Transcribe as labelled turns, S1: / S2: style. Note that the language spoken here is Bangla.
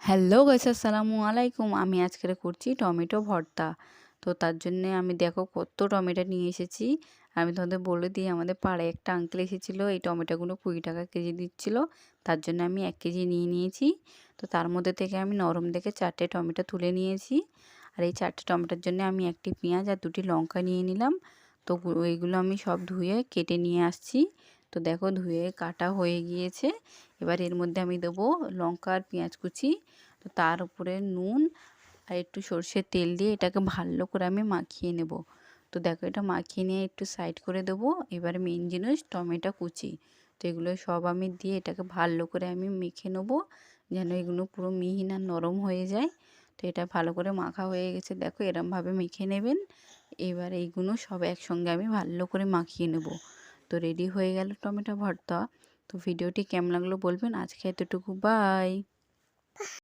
S1: হ্যালো গাইস, আসসালামু আলাইকুম। আমি আজকে করছি টমেটো ভর্তা। তো তার জন্যে আমি দেখো কত টমেটো নিয়ে এসেছি। আমি তোমাদের বলে দিই, আমাদের পাড়ায় একটা আঙ্কেল এসেছিল, এই টমেটোগুলো 20 টাকা কেজি দিচ্ছিল। তার জন্য আমি 1 কেজি নিয়ে নিয়েছি। তো তার মধ্যে থেকে আমি নরম দেখে 4টে টমেটো তুলে নিয়েছি। আর এই 4টে টমেটোর জন্য আমি একটি পেঁয়াজ আর 2টি লঙ্কা নিয়ে নিলাম। তো এইগুলো আমি সব ধুয়ে কেটে নিয়ে আসছি। তো দেখো ধুয়ে কাটা হয়ে গিয়েছে। এবার এর মধ্যে আমি দেবো লঙ্কা আর পেঁয়াজ কুচি। তো তার উপরে নুন আর একটু সর্ষের তেল দিয়ে এটাকে ভালো করে আমি মাখিয়ে নেব। তো দেখো এটা মাখিয়ে নিয়ে একটু সাইড করে দেবো। এবার মেন জিনিস টমেটো কুচি। তো এগুলো সব আমি দিয়ে এটাকে ভালো করে আমি মেখে নেব, যেন এগুলো পুরো মিহি আর নরম হয়ে যায়। তো এটা ভালো করে মাখা হয়ে গেছে, দেখো এরমভাবে মেখে নেবেন। এবার এইগুলো সব একসঙ্গে আমি ভালো করে মাখিয়ে নেব। তো রেডি হয়ে গেল টমেটো ভর্তা। তো ভিডিওটি কেমন লাগলো বলবেন। আজকে এতটুকু, বাই।